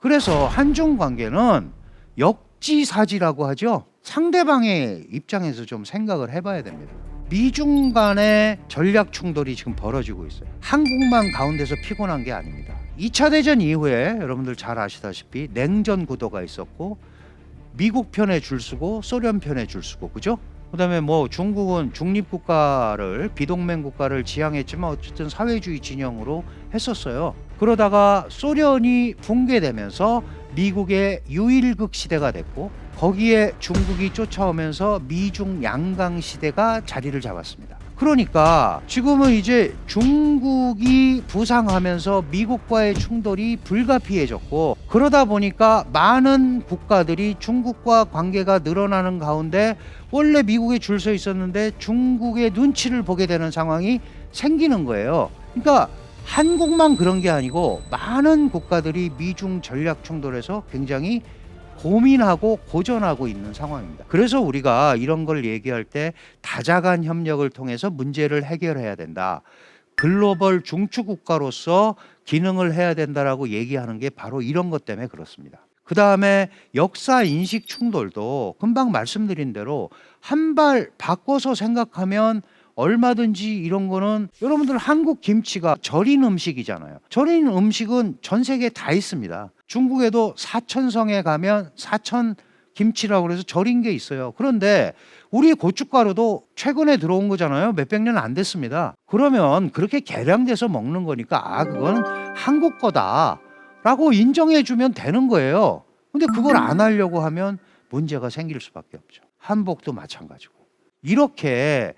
그래서 한중 관계는 역지사지라고 하죠. 상대방의 입장에서 좀 생각을 해봐야 됩니다. 미중 간의 전략 충돌이 지금 벌어지고 있어요. 한국만 가운데서 피곤한 게 아닙니다. 2차 대전 이후에 여러분들 잘 아시다시피 냉전 구도가 있었고 미국 편에 줄 서고 소련 편에 줄 서고, 그죠? 그다음에 뭐 중국은 중립국가를, 비동맹 국가를 지향했지만 어쨌든 사회주의 진영으로 했었어요. 그러다가 소련이 붕괴되면서 미국의 유일극 시대가 됐고 거기에 중국이 쫓아오면서 미중 양강 시대가 자리를 잡았습니다. 그러니까 지금은 이제 중국이 부상하면서 미국과의 충돌이 불가피해졌고, 그러다 보니까 많은 국가들이 중국과 관계가 늘어나는 가운데 원래 미국에 줄 서 있었는데 중국의 눈치를 보게 되는 상황이 생기는 거예요. 그러니까 한국만 그런 게 아니고 많은 국가들이 미중 전략 충돌에서 굉장히 고민하고 고전하고 있는 상황입니다. 그래서 우리가 이런 걸 얘기할 때 다자간 협력을 통해서 문제를 해결해야 된다. 글로벌 중추국가로서 기능을 해야 된다라고 얘기하는 게 바로 이런 것 때문에 그렇습니다. 그 다음에 역사 인식 충돌도 금방 말씀드린 대로 한 발 바꿔서 생각하면 얼마든지 이런 거는, 여러분들 한국 김치가 절인 음식이잖아요. 절인 음식은 전 세계에 다 있습니다. 중국에도 사천성에 가면 사천 김치라고 그래서 절인 게 있어요. 그런데 우리 고춧가루도 최근에 들어온 거잖아요. 몇백 년 안 됐습니다. 그러면 그렇게 개량돼서 먹는 거니까 그건 한국 거다라고 인정해 주면 되는 거예요. 근데 그걸 안 하려고 하면 문제가 생길 수밖에 없죠. 한복도 마찬가지고. 이렇게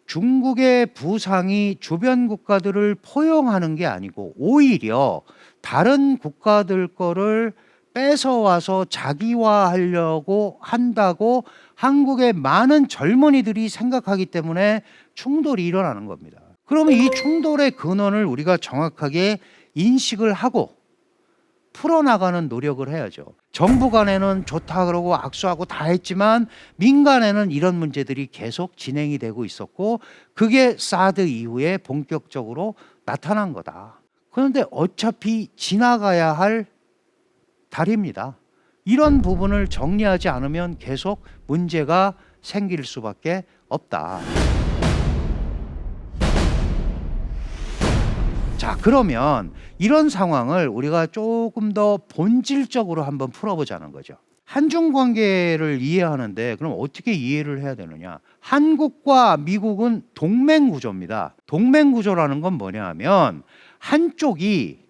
중국의 부상이 주변 국가들을 포용하는 게 아니고 오히려 다른 국가들 거를 뺏어와서 자기화하려고 한다고 한국의 많은 젊은이들이 생각하기 때문에 충돌이 일어나는 겁니다. 그러면 이 충돌의 근원을 우리가 정확하게 인식을 하고 풀어나가는 노력을 해야죠. 정부 간에는 좋다 그러고 악수하고 다 했지만 민간에는 이런 문제들이 계속 진행이 되고 있었고 그게 사드 이후에 본격적으로 나타난 거다. 그런데 어차피 지나가야 할 달입니다. 이런 부분을 정리하지 않으면 계속 문제가 생길 수밖에 없다. 자, 그러면 이런 상황을 우리가 조금 더 본질적으로 한번 풀어보자는 거죠. 한중 관계를 이해하는데 그럼 어떻게 이해를 해야 되느냐? 한국과 미국은 동맹 구조입니다. 동맹 구조라는 건 뭐냐 하면 한쪽이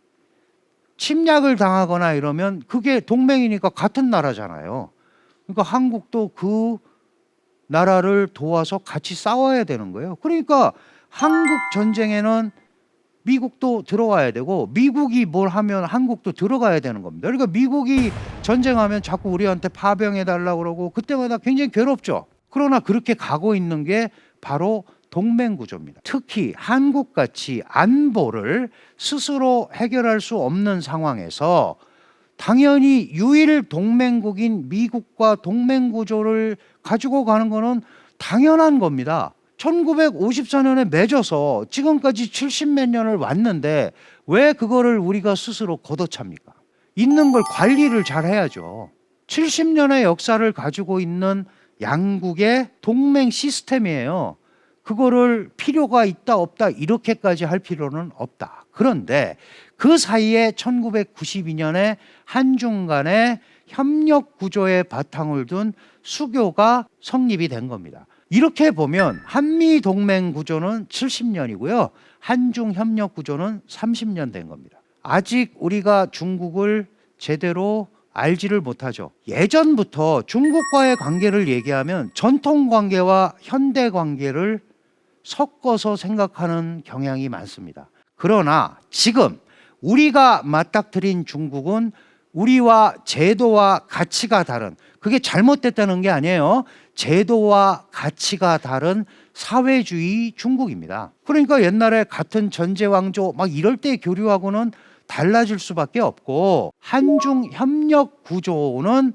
침략을 당하거나 이러면 그게 동맹이니까 같은 나라잖아요. 그러니까 한국도 그 나라를 도와서 같이 싸워야 되는 거예요. 그러니까 한국 전쟁에는 미국도 들어와야 되고 미국이 뭘 하면 한국도 들어가야 되는 겁니다. 그러니까 미국이 전쟁하면 자꾸 우리한테 파병해 달라고 그러고 그때마다 굉장히 괴롭죠. 그러나 그렇게 가고 있는 게 바로 동맹 구조입니다. 특히 한국같이 안보를 스스로 해결할 수 없는 상황에서 당연히 유일 동맹국인 미국과 동맹 구조를 가지고 가는 거는 당연한 겁니다. 1954년에 맺어서 지금까지 70몇 년을 왔는데 왜 그거를 우리가 스스로 걷어찹니까? 있는 걸 관리를 잘 해야죠. 70년의 역사를 가지고 있는 양국의 동맹 시스템이에요. 그거를 필요가 있다 없다 이렇게까지 할 필요는 없다. 그런데 그 사이에 1992년에 한중 간의 협력 구조에 바탕을 둔 수교가 성립이 된 겁니다. 이렇게 보면 한미 동맹 구조는 70년이고요. 한중 협력 구조는 30년 된 겁니다. 아직 우리가 중국을 제대로 알지를 못하죠. 예전부터 중국과의 관계를 얘기하면 전통 관계와 현대 관계를 섞어서 생각하는 경향이 많습니다. 그러나 지금 우리가 맞닥뜨린 중국은 우리와 제도와 가치가 다른, 그게 잘못됐다는 게 아니에요. 제도와 가치가 다른 사회주의 중국입니다. 그러니까 옛날에 같은 전제왕조 막 이럴 때 교류하고는 달라질 수밖에 없고 한중 협력 구조는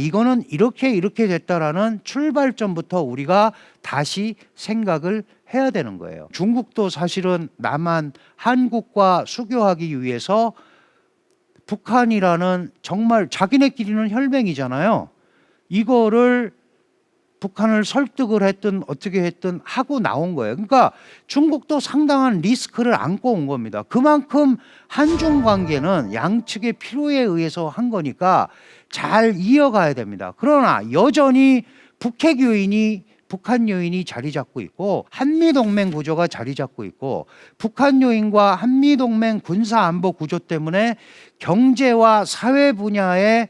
이거는 이렇게 됐다라는 출발점부터 우리가 다시 생각을 해야 되는 거예요. 중국도 사실은 남한, 한국과 수교하기 위해서 북한이라는 정말 자기네끼리는 혈맹이잖아요. 이거를 북한을 설득을 했든 어떻게 했든 하고 나온 거예요. 그러니까 중국도 상당한 리스크를 안고 온 겁니다. 그만큼 한중 관계는 양측의 필요에 의해서 한 거니까 잘 이어가야 됩니다. 그러나 여전히 북핵 요인이 북한 요인이 자리 잡고 있고 한미동맹 구조가 자리 잡고 있고 북한 요인과 한미동맹 군사안보 구조 때문에 경제와 사회 분야에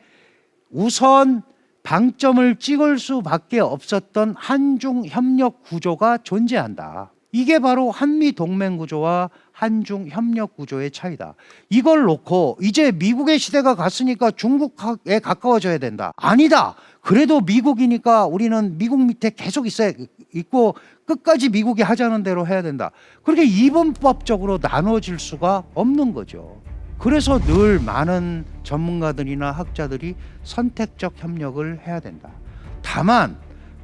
우선 방점을 찍을 수밖에 없었던 한중 협력 구조가 존재한다. 이게 바로 한미 동맹 구조와 한중 협력 구조의 차이다. 이걸 놓고 이제 미국의 시대가 갔으니까 중국에 가까워져야 된다. 아니다. 그래도 미국이니까 우리는 미국 밑에 계속 있고 끝까지 미국이 하자는 대로 해야 된다. 그렇게 이분법적으로 나눠질 수가 없는 거죠. 그래서 늘 많은 전문가들이나 학자들이 선택적 협력을 해야 된다. 다만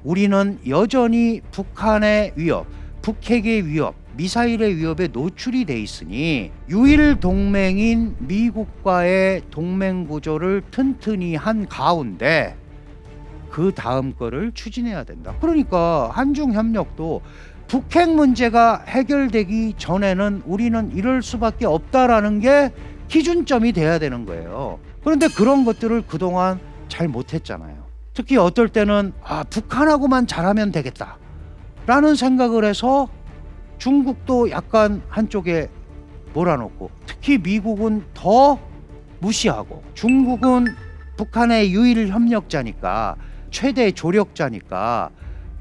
우리는 여전히 북한의 위협, 북핵의 위협, 미사일의 위협에 노출이 돼 있으니 유일 동맹인 미국과의 동맹 구조를 튼튼히 한 가운데 그 다음 거를 추진해야 된다. 그러니까 한중 협력도 북핵 문제가 해결되기 전에는 우리는 이럴 수밖에 없다라는 게 기준점이 돼야 되는 거예요. 그런데 그런 것들을 그동안 잘 못했잖아요. 특히 어떨 때는 북한하고만 잘하면 되겠다 라는 생각을 해서 중국도 약간 한쪽에 몰아놓고 특히 미국은 더 무시하고 중국은 북한의 유일 협력자니까 최대 조력자니까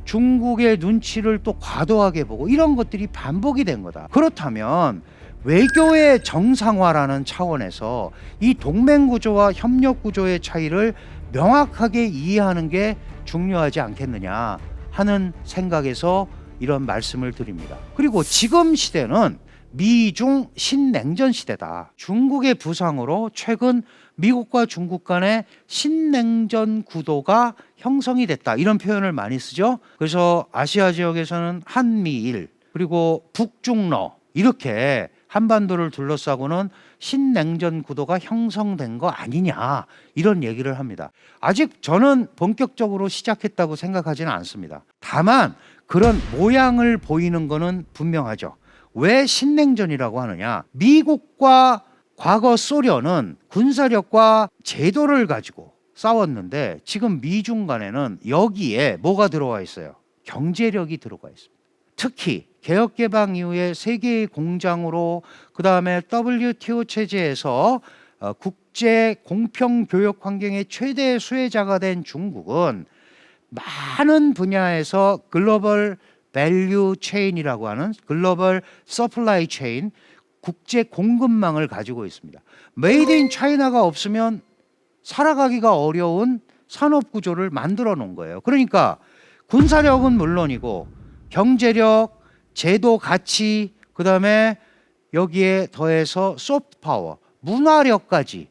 중국의 눈치를 또 과도하게 보고 이런 것들이 반복이 된 거다. 그렇다면 외교의 정상화라는 차원에서 이 동맹 구조와 협력 구조의 차이를 명확하게 이해하는 게 중요하지 않겠느냐 하는 생각에서 이런 말씀을 드립니다. 그리고 지금 시대는 미중 신냉전 시대다. 중국의 부상으로 최근 미국과 중국 간의 신냉전 구도가 형성이 됐다. 이런 표현을 많이 쓰죠. 그래서 아시아 지역에서는 한미일 그리고 북중러 이렇게 한반도를 둘러싸고는 신냉전 구도가 형성된 거 아니냐 이런 얘기를 합니다. 아직 저는 본격적으로 시작했다고 생각하지는 않습니다. 다만 그런 모양을 보이는 거는 분명하죠. 왜 신냉전이라고 하느냐? 미국과 과거 소련은 군사력과 제도를 가지고 싸웠는데 지금 미중 간에는 여기에 뭐가 들어와 있어요? 경제력이 들어가 있습니다. 특히 개혁개방 이후에 세계의 공장으로 그 다음에 WTO 체제에서 국제 공평 교역 환경의 최대 수혜자가 된 중국은 많은 분야에서 글로벌 밸류 체인이라고 하는 글로벌 서플라이 체인 국제 공급망을 가지고 있습니다. 메이드 인 차이나가 없으면 살아가기가 어려운 산업 구조를 만들어 놓은 거예요. 그러니까 군사력은 물론이고 경제력, 제도 가치, 그다음에 여기에 더해서 소프트 파워, 문화력까지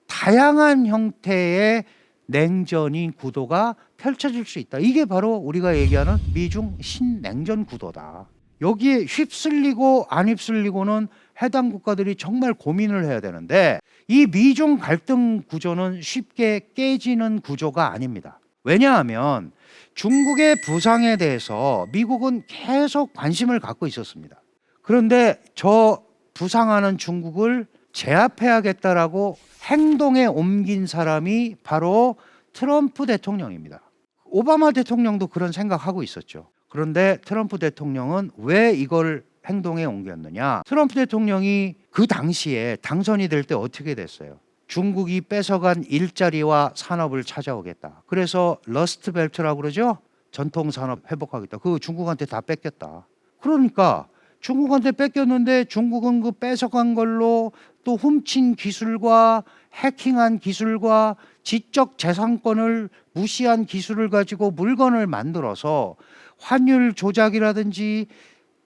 다양한 형태의 냉전인 구도가 펼쳐질 수 있다. 이게 바로 우리가 얘기하는 미중 신냉전 구도다. 여기에 휩쓸리고 안 휩쓸리고는 해당 국가들이 정말 고민을 해야 되는데 이 미중 갈등 구조는 쉽게 깨지는 구조가 아닙니다. 왜냐하면 중국의 부상에 대해서 미국은 계속 관심을 갖고 있었습니다. 그런데 저 부상하는 중국을 제압해야겠다라고 행동에 옮긴 사람이 바로 트럼프 대통령입니다. 오바마 대통령도 그런 생각하고 있었죠. 그런데 트럼프 대통령은 왜 이걸 행동에 옮겼느냐? 트럼프 대통령이 그 당시에 당선이 될 때 어떻게 됐어요? 중국이 뺏어간 일자리와 산업을 찾아오겠다. 그래서 러스트 벨트라고 그러죠? 전통 산업 회복하겠다. 그거 중국한테 다 뺏겼다. 그러니까 중국한테 뺏겼는데 중국은 그 뺏어간 걸로 또 훔친 기술과 해킹한 기술과 지적 재산권을 무시한 기술을 가지고 물건을 만들어서 환율 조작이라든지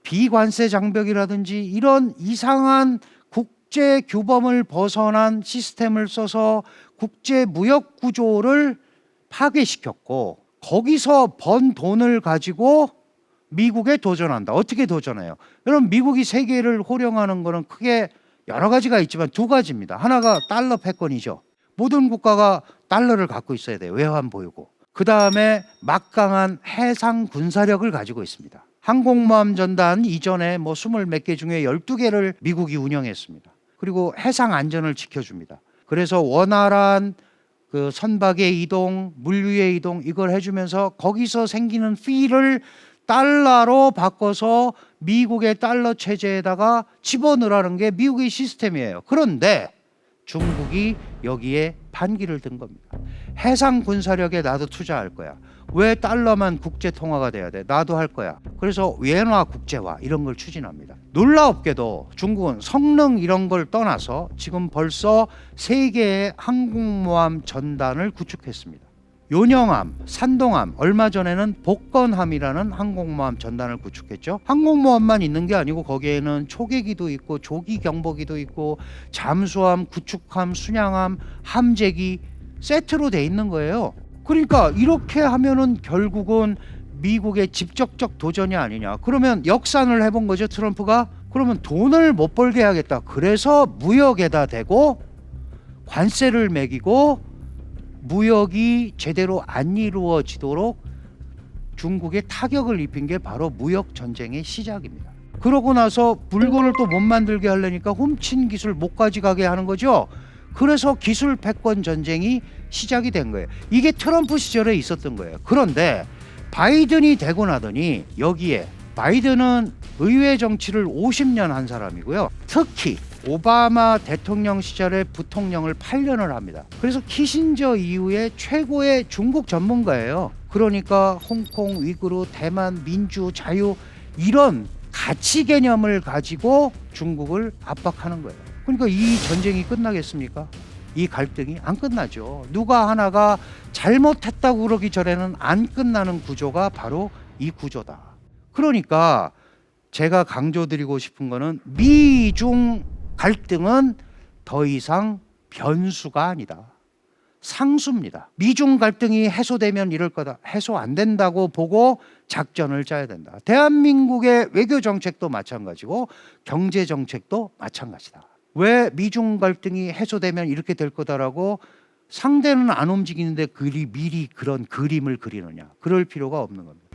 비관세 장벽이라든지 이런 이상한 국제 규범을 벗어난 시스템을 써서 국제 무역 구조를 파괴시켰고 거기서 번 돈을 가지고 미국에 도전한다. 어떻게 도전해요? 여러분 미국이 세계를 호령하는 거는 크게 여러 가지가 있지만 두 가지입니다. 하나가 달러 패권이죠. 모든 국가가 달러를 갖고 있어야 돼요. 외환 보유고. 그 다음에 막강한 해상 군사력을 가지고 있습니다. 항공모함 전단 이전에 뭐 20몇 개 중에 12개를 미국이 운영했습니다. 그리고 해상 안전을 지켜줍니다. 그래서 원활한 그 선박의 이동, 물류의 이동 이걸 해주면서 거기서 생기는 피를 달러로 바꿔서 미국의 달러 체제에다가 집어넣으라는 게 미국의 시스템이에요. 그런데 중국이 여기에 반기를 든 겁니다. 해상 군사력에 나도 투자할 거야. 왜 달러만 국제 통화가 돼야 돼? 나도 할 거야. 그래서 위안화 국제화 이런 걸 추진합니다. 놀랍게도 중국은 성능 이런 걸 떠나서 지금 벌써 3개의 항공모함 전단을 구축했습니다. 요녕함, 산동함, 얼마 전에는 복건함이라는 항공모함 전단을 구축했죠. 항공모함만 있는 게 아니고 거기에는 초계기도 있고 조기 경보기도 있고 잠수함, 구축함, 순양함, 함재기 세트로 돼 있는 거예요. 그러니까 이렇게 하면은 결국은 미국의 직접적 도전이 아니냐. 그러면 역산을 해본 거죠, 트럼프가. 그러면 돈을 못 벌게 하겠다. 그래서 무역에다 대고 관세를 매기고 무역이 제대로 안 이루어지도록 중국에 타격을 입힌 게 바로 무역 전쟁의 시작입니다. 그러고 나서 물건을 또 못 만들게 하려니까 훔친 기술 못 가져가게 하는 거죠. 그래서 기술 패권 전쟁이 시작이 된 거예요. 이게 트럼프 시절에 있었던 거예요. 그런데 바이든이 되고 나더니 여기에 바이든은 의회 정치를 50년 한 사람이고요. 특히 오바마 대통령 시절에 부통령을 8년을 합니다. 그래서 키신저 이후에 최고의 중국 전문가예요. 그러니까 홍콩, 위구르, 대만, 민주, 자유 이런 가치 개념을 가지고 중국을 압박하는 거예요. 그러니까 이 전쟁이 끝나겠습니까? 이 갈등이 안 끝나죠. 누가 하나가 잘못했다고 그러기 전에는 안 끝나는 구조가 바로 이 구조다. 그러니까 제가 강조드리고 싶은 거는 미중 갈등은 더 이상 변수가 아니다. 상수입니다. 미중 갈등이 해소되면 이럴 거다. 해소 안 된다고 보고 작전을 짜야 된다. 대한민국의 외교 정책도 마찬가지고 경제 정책도 마찬가지다. 왜 미중 갈등이 해소되면 이렇게 될 거다라고 상대는 안 움직이는데 미리 그런 그림을 그리느냐. 그럴 필요가 없는 겁니다.